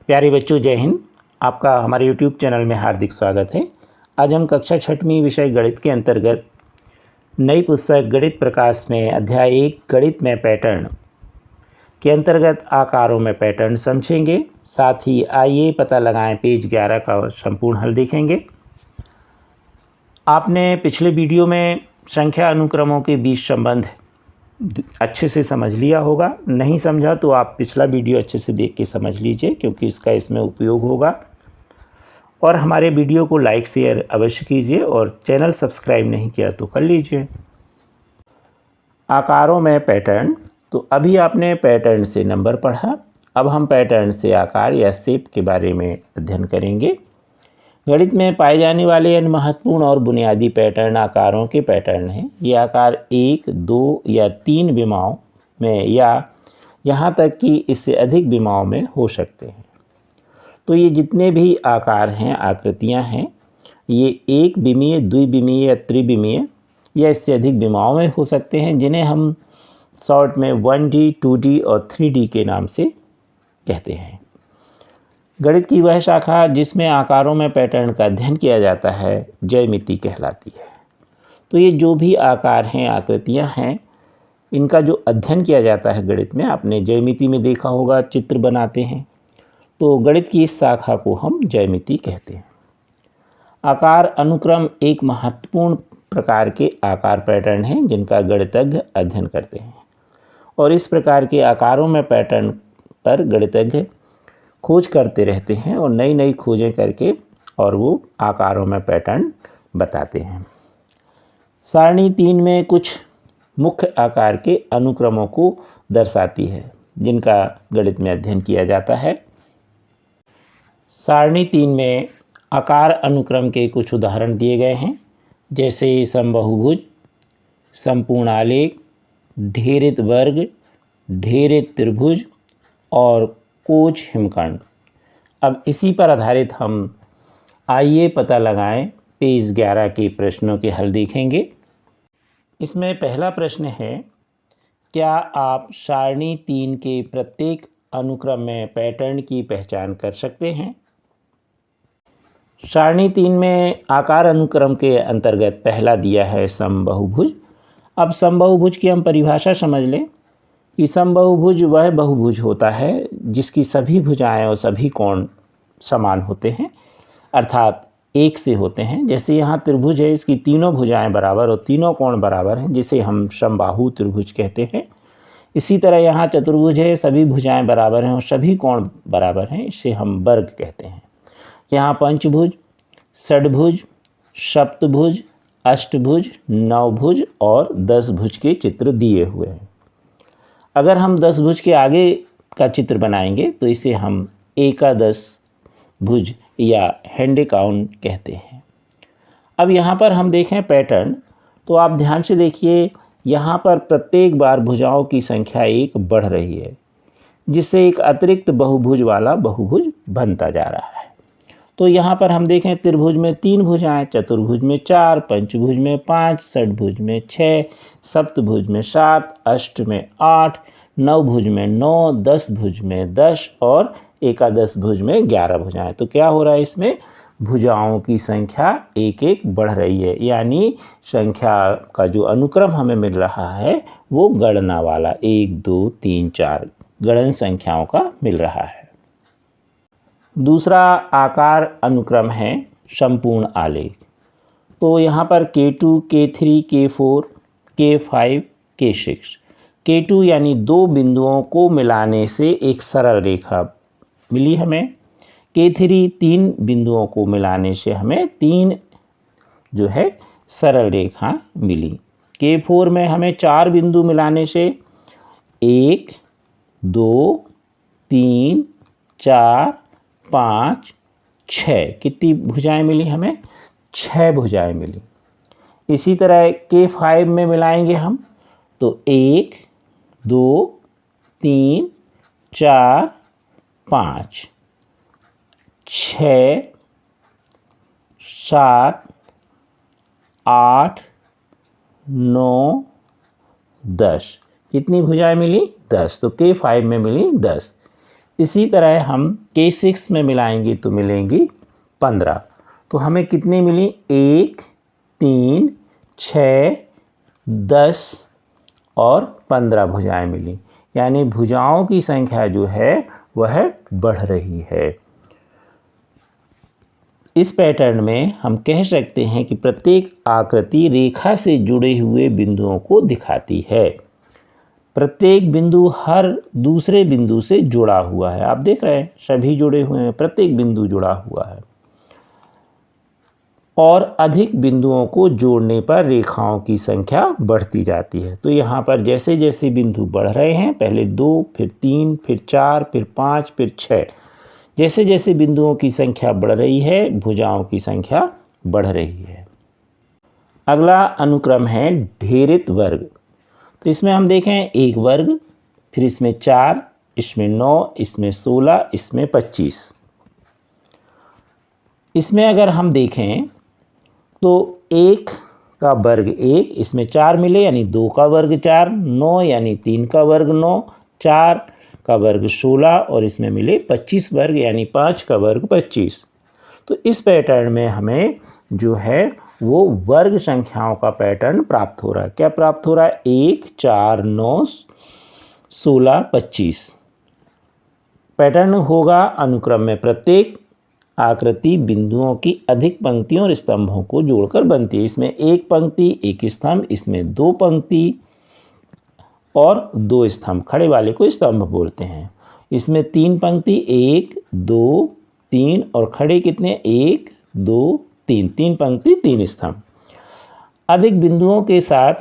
प्यारे बच्चों, जय हिंद। आपका हमारे YouTube चैनल में हार्दिक स्वागत है। आज हम कक्षा 6वीं विषय गणित के अंतर्गत नई पुस्तक गणित प्रकाश में अध्याय 1 गणित में पैटर्न के अंतर्गत आकारों में पैटर्न समझेंगे। साथ ही आइए पता लगाएं पेज 11 का संपूर्ण हल देखेंगे। आपने पिछले वीडियो में संख्या अनुक्रमों के बीच संबंध अच्छे से समझ लिया होगा। नहीं समझा तो आप पिछला वीडियो अच्छे से देख के समझ लीजिए, क्योंकि इसका इसमें उपयोग होगा। और हमारे वीडियो को लाइक शेयर अवश्य कीजिए और चैनल सब्सक्राइब नहीं किया तो कर लीजिए। आकारों में पैटर्न, तो अभी आपने पैटर्न से नंबर पढ़ा। अब हम पैटर्न से आकार या शेप के बारे में अध्ययन करेंगे। गणित में पाए जाने वाले अन्य महत्वपूर्ण और बुनियादी पैटर्न आकारों के पैटर्न हैं। ये आकार 1, 2 या 3 विमाओं में या यहाँ तक कि इससे अधिक विमाओं में हो सकते हैं। तो ये जितने भी आकार हैं, आकृतियाँ हैं, ये एक विमीय, द्विविमीय या त्रिविमीय या इससे अधिक विमाओं में हो सकते हैं, जिन्हें हम शॉर्ट में 1D, 2D और 3D के नाम से कहते हैं। गणित की वह शाखा जिसमें आकारों में पैटर्न का अध्ययन किया जाता है ज्यामिति कहलाती है। तो ये जो भी आकार हैं, आकृतियां हैं, इनका जो अध्ययन किया जाता है गणित में, आपने ज्यामिति में देखा होगा, चित्र बनाते हैं, तो गणित की इस शाखा को हम ज्यामिति कहते हैं। आकार अनुक्रम एक महत्वपूर्ण प्रकार के आकार पैटर्न हैं जिनका गणितज्ञ अध्ययन करते हैं, और इस प्रकार के आकारों में पैटर्न पर गणितज्ञ खोज करते रहते हैं और नई नई खोजें करके और वो आकारों में पैटर्न बताते हैं। सारणी 3 में कुछ मुख्य आकार के अनुक्रमों को दर्शाती है जिनका गणित में अध्ययन किया जाता है। सारणी 3 में आकार अनुक्रम के कुछ उदाहरण दिए गए हैं, जैसे समबाहुभुज, संपूर्ण आलेख, ढेरित वर्ग, ढेरित त्रिभुज और कोच हिमखंड। अब इसी पर आधारित हम आइए पता लगाएं पेज 11 के प्रश्नों के हल देखेंगे। इसमें पहला प्रश्न है, क्या आप सारणी 3 के प्रत्येक अनुक्रम में पैटर्न की पहचान कर सकते हैं? सारणी 3 में आकार अनुक्रम के अंतर्गत पहला दिया है समबाहुभुज। अब समबाहुभुज की हम परिभाषा समझ लें कि समबाहुभुज वह बहुभुज होता है जिसकी सभी भुजाएं और सभी कोण समान होते हैं, अर्थात एक से होते हैं। जैसे यहाँ त्रिभुज है, इसकी तीनों भुजाएं बराबर और तीनों कोण बराबर हैं, जिसे हम समबाहु त्रिभुज कहते हैं। इसी तरह यहाँ चतुर्भुज है, सभी भुजाएं बराबर हैं और सभी कोण बराबर हैं, इसे हम वर्ग कहते हैं। यहाँ पंचभुज, षड्भुज, सप्तभुज, अष्टभुज, नवभुज और 10 भुज के चित्र दिए हुए हैं। अगर हम 10 भुज के आगे का चित्र बनाएंगे तो इसे हम एकादश भुज या हेंडेकाउन कहते हैं। अब यहाँ पर हम देखें पैटर्न, तो आप ध्यान से देखिए, यहाँ पर प्रत्येक बार भुजाओं की संख्या 1 बढ़ रही है, जिससे एक अतिरिक्त बहुभुज वाला बहुभुज बनता जा रहा है। तो यहाँ पर हम देखें, त्रिभुज में 3 भुजाएं, चतुर्भुज में 4, पंचभुज में 5, षड्भुज में 6, सप्तभुज में 7, अष्ट में 8, नवभुज में 9, 10 भुज में 10 और एकादश भुज में 11 भुजाएं। तो क्या हो रहा है, इसमें भुजाओं की संख्या एक एक बढ़ रही है, यानी संख्या का जो अनुक्रम हमें मिल रहा है वो गणना वाला 1, 2, 3, 4 गणन संख्याओं का मिल रहा है। दूसरा आकार अनुक्रम है संपूर्ण आलेख। तो यहाँ पर K2, K3, K4, K5, K6, K2 यानी 2 बिंदुओं को मिलाने से एक सरल रेखा मिली हमें। K3 3 बिंदुओं को मिलाने से हमें 3 जो है सरल रेखा मिली। K4 में हमें 4 बिंदु मिलाने से 1, 2, 3, 4, 5, 6 कितनी भुजाएं मिली हमें? 6 भुजाएं मिली। इसी तरह K5 में मिलाएंगे हम तो 1, 2, 3, 4, 5, 6, 7, 8, 9, 10 कितनी भुजाएं मिली? 10। तो K5 में मिली 10। इसी तरह हम K6 में मिलाएंगे तो मिलेंगी 15। तो हमें कितनी मिली? 1, 3, 6, 10 और 15 भुजाएं मिली। यानी भुजाओं की संख्या जो है वह बढ़ रही है। इस पैटर्न में हम कह सकते हैं कि प्रत्येक आकृति रेखा से जुड़े हुए बिंदुओं को दिखाती है। प्रत्येक बिंदु हर दूसरे बिंदु से जुड़ा हुआ है। आप देख रहे हैं सभी जुड़े हुए हैं, प्रत्येक बिंदु जुड़ा हुआ है। और अधिक बिंदुओं को जोड़ने पर रेखाओं की संख्या बढ़ती जाती है। तो यहाँ पर जैसे जैसे बिंदु बढ़ रहे हैं, पहले 2, फिर 3, फिर 4, फिर 5, फिर 6, जैसे जैसे बिंदुओं की संख्या बढ़ रही है भुजाओं की संख्या बढ़ रही है। अगला अनुक्रम है ढेरित वर्ग। तो इसमें हम देखें 1 वर्ग, फिर इसमें 4, इसमें 9, इसमें 16, इसमें 25। इसमें अगर हम देखें तो 1 का वर्ग 1, इसमें 4 मिले यानी 2 का वर्ग 4, 9 यानी 3 का वर्ग 9, 4 का वर्ग 16 और इसमें मिले 25 वर्ग यानी 5 का वर्ग 25। तो इस पैटर्न में हमें जो है वो वर्ग संख्याओं का पैटर्न प्राप्त हो रहा है। क्या प्राप्त हो रहा है? 1, 4, 9, 16, 25। पैटर्न होगा अनुक्रम में प्रत्येक आकृति बिंदुओं की अधिक पंक्तियों और स्तंभों को जोड़कर बनती है। इसमें 1 पंक्ति 1 स्तंभ, इसमें 2 पंक्ति और 2 स्तंभ, खड़े वाले को स्तंभ बोलते हैं। इसमें 3 पंक्ति 1, 2, 3 और खड़े कितने? 1, 2, 3, 3 पंक्ति 3 स्तंभ। अधिक बिंदुओं के साथ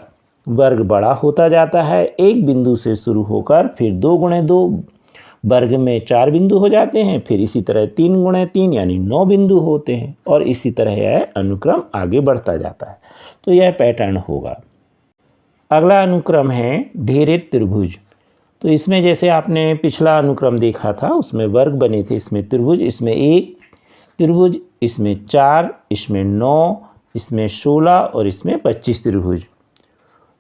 वर्ग बड़ा होता जाता है। एक बिंदु से शुरू होकर फिर 2 गुणे 2 वर्ग में 4 बिंदु हो जाते हैं, फिर इसी तरह 3 गुणे 3 यानी 9 बिंदु होते हैं और इसी तरह यह अनुक्रम आगे बढ़ता जाता है। तो यह पैटर्न होगा। अगला अनुक्रम है ढेरित त्रिभुज। तो इसमें जैसे आपने पिछला अनुक्रम देखा था उसमें वर्ग बने थे, इसमें त्रिभुज, इसमें 1 त्रिभुज, इसमें 4, इसमें 9, इसमें 16 और इसमें 25 त्रिभुज।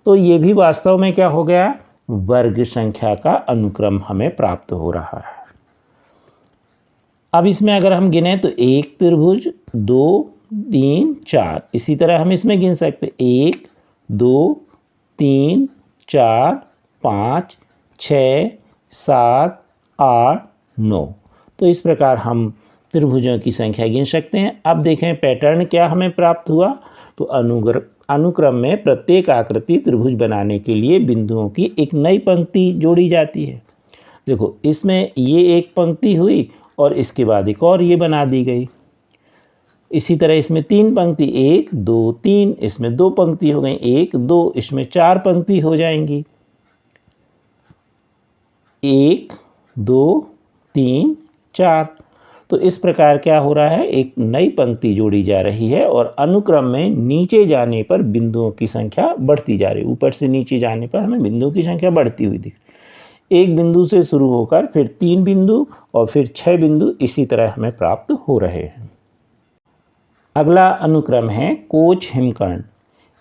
तो ये भी वास्तव में क्या हो गया? वर्ग संख्या का अनुक्रम हमें प्राप्त हो रहा है। अब इसमें अगर हम गिने तो 1 त्रिभुज, 2, 3, 4, इसी तरह हम इसमें गिन सकते 1, 2, 3, 4, 5, 6, 7, 8, 9। तो इस प्रकार हम त्रिभुजों की संख्या गिन सकते हैं। अब देखें पैटर्न क्या हमें प्राप्त हुआ। तो अनुक्रम में प्रत्येक आकृति त्रिभुज बनाने के लिए बिंदुओं की एक नई पंक्ति जोड़ी जाती है। देखो इसमें ये एक पंक्ति हुई और इसके बाद एक और ये बना दी गई। इसी तरह इसमें 3 पंक्ति 1, 2, 3, इसमें 2 पंक्ति हो गई 1, 2, इसमें 4 पंक्ति हो जाएंगी 1, 2, 3, 4। तो इस प्रकार क्या हो रहा है? एक नई पंक्ति जोड़ी जा रही है और अनुक्रम में नीचे जाने पर बिंदुओं की संख्या बढ़ती जा रही है। ऊपर से नीचे जाने पर हमें बिंदुओं की संख्या बढ़ती हुई दिख रही है। एक बिंदु से शुरू होकर फिर 3 बिंदु और फिर 6 बिंदु इसी तरह हमें प्राप्त हो रहे हैं। अगला अनुक्रम है कोच हिमकर्ण।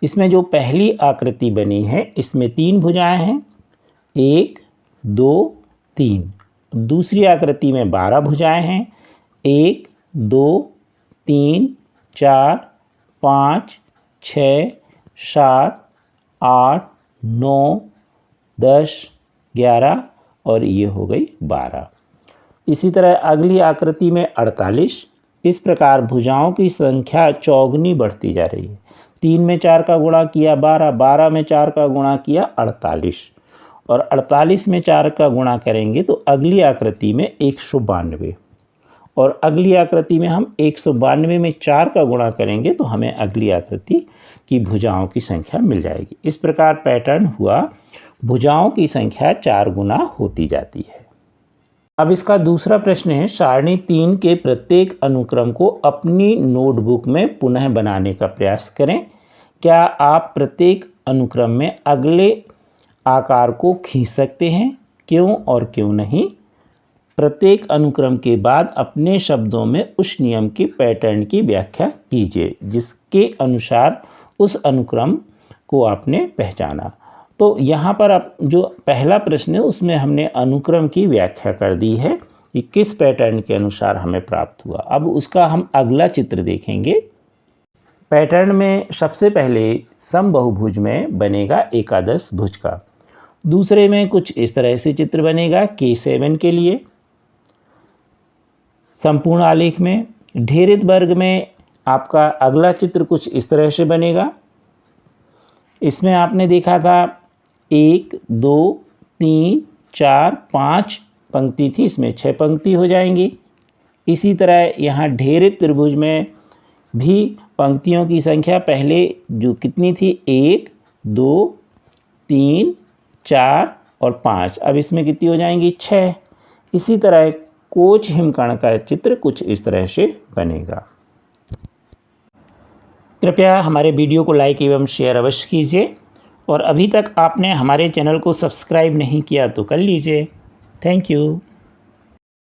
इसमें जो पहली आकृति बनी है इसमें 3 भुजाएं हैं, 1, 2, 3। दूसरी आकृति में 12 भुजाएं हैं, 1, 2, 3, 4, 5, 6, 7, 8, 9, 10, 11 और ये हो गई 12। इसी तरह अगली आकृति में 48। इस प्रकार भुजाओं की संख्या चौगुनी बढ़ती जा रही है। 3 में 4 का गुणा किया 12, 12 में 4 का गुणा किया 48 और 48 में 4 का गुणा करेंगे तो अगली आकृति में 192 और अगली आकृति में हम 192 में 4 का गुणा करेंगे तो हमें अगली आकृति की भुजाओं की संख्या मिल जाएगी। इस प्रकार पैटर्न हुआ, भुजाओं की संख्या 4 गुना होती जाती है। अब इसका दूसरा प्रश्न है, सारणी 3 के प्रत्येक अनुक्रम को अपनी नोटबुक में पुनः बनाने का प्रयास करें। क्या आप प्रत्येक अनुक्रम में अगले आकार को खींच सकते हैं? क्यों और क्यों नहीं? प्रत्येक अनुक्रम के बाद अपने शब्दों में उस नियम के पैटर्न की व्याख्या कीजिए जिसके अनुसार उस अनुक्रम को आपने पहचाना। तो यहाँ पर अब जो पहला प्रश्न है उसमें हमने अनुक्रम की व्याख्या कर दी है ये किस पैटर्न के अनुसार हमें प्राप्त हुआ। अब उसका हम अगला चित्र देखेंगे। पैटर्न में सबसे पहले समबाहुभुज में बनेगा एकादश भुज का, दूसरे में कुछ इस तरह से चित्र बनेगा K7 के लिए। संपूर्ण आलेख में ढेरित वर्ग में आपका अगला चित्र कुछ इस तरह से बनेगा। इसमें आपने देखा था 1 2 3 4 5 पंक्ति थी, इसमें 6 पंक्ति हो जाएंगी। इसी तरह यहाँ ढेरित त्रिभुज में भी पंक्तियों की संख्या पहले जो कितनी थी 1 2 3 4 और 5, अब इसमें कितनी हो जाएंगी 6। इसी तरह कोच हिमकर्ण का चित्र कुछ इस तरह से बनेगा। कृपया हमारे वीडियो को लाइक एवं शेयर अवश्य कीजिए और अभी तक आपने हमारे चैनल को सब्सक्राइब नहीं किया तो कर लीजिए। Thank you.